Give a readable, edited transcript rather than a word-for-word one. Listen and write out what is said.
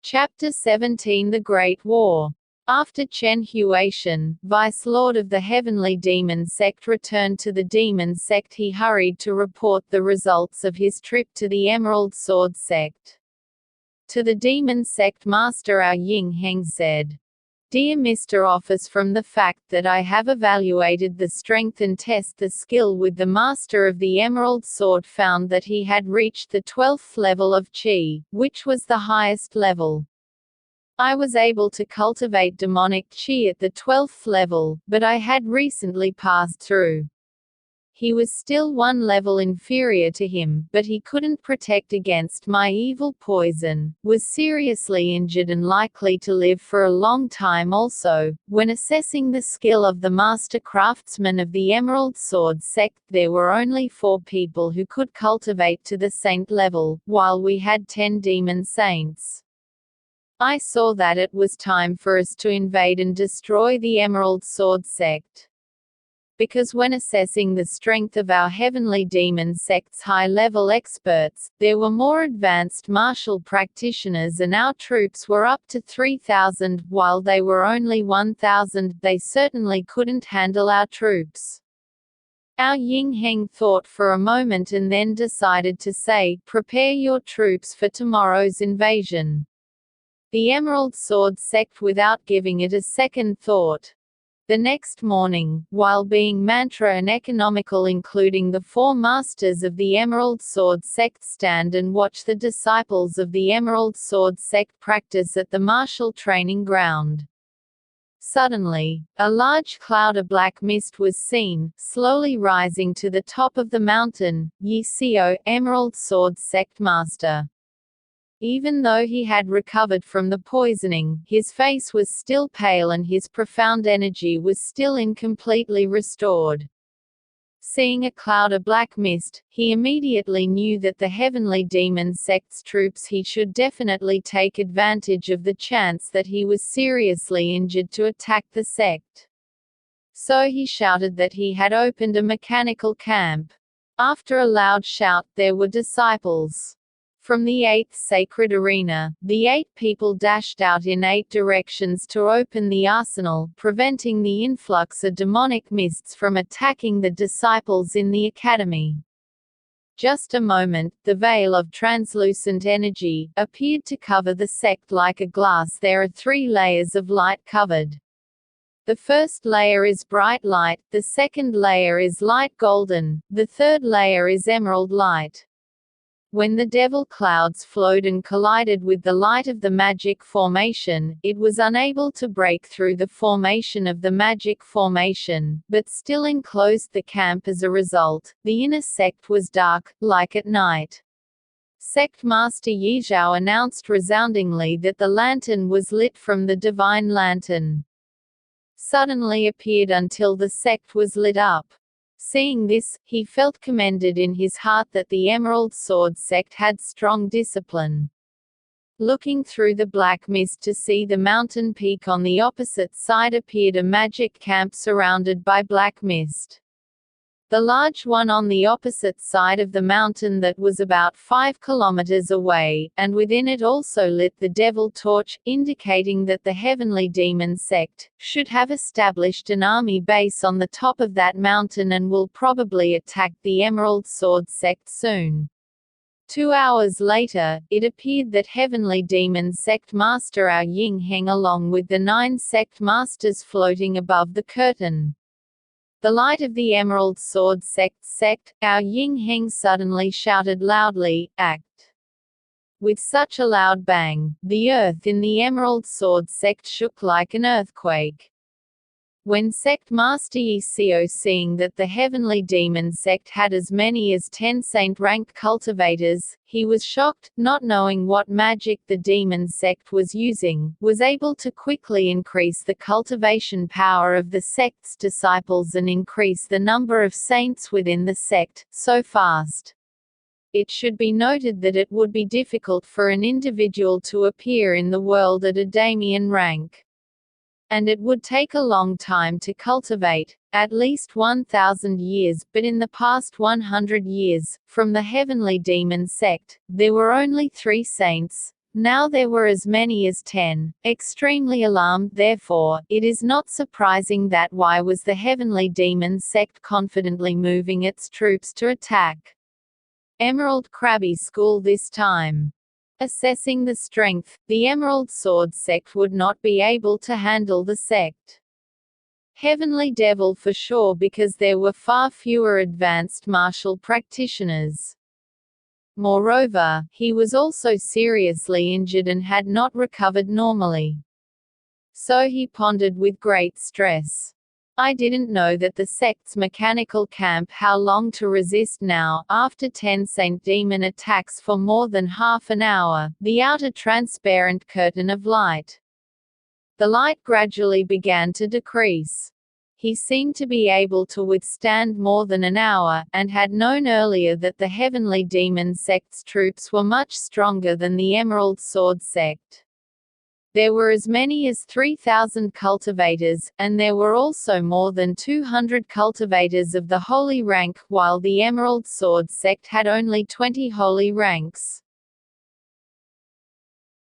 Chapter 17 The Great War. After Chen Huaishan, vice-lord of the heavenly demon sect, returned to the demon sect, he hurried to report the results of his trip to the Emerald Sword sect. To the demon sect master, our Ying Heng said, "Dear Mr. Office, from the fact that I have evaluated the strength and test the skill with the master of the Emerald Sword, found that he had reached the 12th level of Qi, which was the highest level. I was able to cultivate demonic Qi at the 12th level, but I had recently passed through. He was still one level inferior to him, but he couldn't protect against my evil poison, was seriously injured and likely to live for a long time also." When assessing the skill of the master craftsman of the Emerald Sword sect, there were only 4 people who could cultivate to the saint level, while we had 10 demon saints. I saw that it was time for us to invade and destroy the Emerald Sword sect. Because when assessing the strength of our heavenly demon sect's high-level experts, there were more advanced martial practitioners and our troops were up to 3,000, while they were only 1,000, they certainly couldn't handle our troops." Our Ying Heng thought for a moment and then decided to say, "Prepare your troops for tomorrow's invasion." The Emerald Sword sect, without giving it a second thought. The next morning, while being mantra and economical, including the 4 masters of the Emerald Sword sect stand and watch the disciples of the Emerald Sword sect practice at the martial training ground. Suddenly, a large cloud of black mist was seen, slowly rising to the top of the mountain. Yi Xiao, Emerald Sword sect master. Even though he had recovered from the poisoning, his face was still pale and his profound energy was still incompletely restored. Seeing a cloud of black mist, he immediately knew that the heavenly demon sect's troops, he should definitely take advantage of the chance that he was seriously injured to attack the sect. So he shouted that he had opened a mechanical camp. After a loud shout, there were disciples. From the 8th sacred arena, the 8 people dashed out in 8 directions to open the arsenal, preventing the influx of demonic mists from attacking the disciples in the academy. Just a moment, the veil of translucent energy appeared to cover the sect like a glass. There are 3 layers of light covered. The first layer is bright light, the second layer is light golden, the third layer is emerald light. When the devil clouds flowed and collided with the light of the magic formation, it was unable to break through the formation of the magic formation, but still enclosed the camp. As a result, the inner sect was dark, like at night. Sect Master Yizhao announced resoundingly that the lantern was lit from the divine lantern. Suddenly appeared until the sect was lit up. Seeing this, he felt commended in his heart that the Emerald Sword sect had strong discipline. Looking through the black mist to see the mountain peak on the opposite side appeared a magic camp surrounded by black mist. The large one on the opposite side of the mountain that was about 5 kilometers away, and within it also lit the devil torch, indicating that the heavenly demon sect should have established an army base on the top of that mountain and will probably attack the Emerald Sword sect soon. 2 hours later, it appeared that heavenly demon sect master our Ying Heng along with the 9 sect masters floating above the curtain. The light of the Emerald Sword sect, our Ying Heng suddenly shouted loudly, "Act!" With such a loud bang, the earth in the Emerald Sword sect shook like an earthquake. When Sect Master Yi Xiao, seeing that the heavenly demon sect had as many as 10 saint-rank cultivators, he was shocked, not knowing what magic the demon sect was using, was able to quickly increase the cultivation power of the sect's disciples and increase the number of saints within the sect, so fast. It should be noted that it would be difficult for an individual to appear in the world at a daemon rank. And it would take a long time to cultivate, at least 1,000 years, but in the past 100 years, from the heavenly demon sect, there were only 3 saints, Now there were as many as 10. Extremely alarmed therefore, it is not surprising that why was the heavenly demon sect confidently moving its troops to attack Emerald Crabby School this time. Assessing the strength, the Emerald Sword sect would not be able to handle the sect Heavenly Devil for sure because there were far fewer advanced martial practitioners. Moreover, he was also seriously injured and had not recovered normally. So he pondered with great stress. I didn't know that the sect's mechanical camp how long to resist now. After 10 Saint Demon attacks for more than half an hour, the outer transparent curtain of light. The light gradually began to decrease. He seemed to be able to withstand more than an hour, and had known earlier that the Heavenly Demon sect's troops were much stronger than the Emerald Sword sect. There were as many as 3,000 cultivators, and there were also more than 200 cultivators of the holy rank, while the Emerald Sword sect had only 20 holy ranks.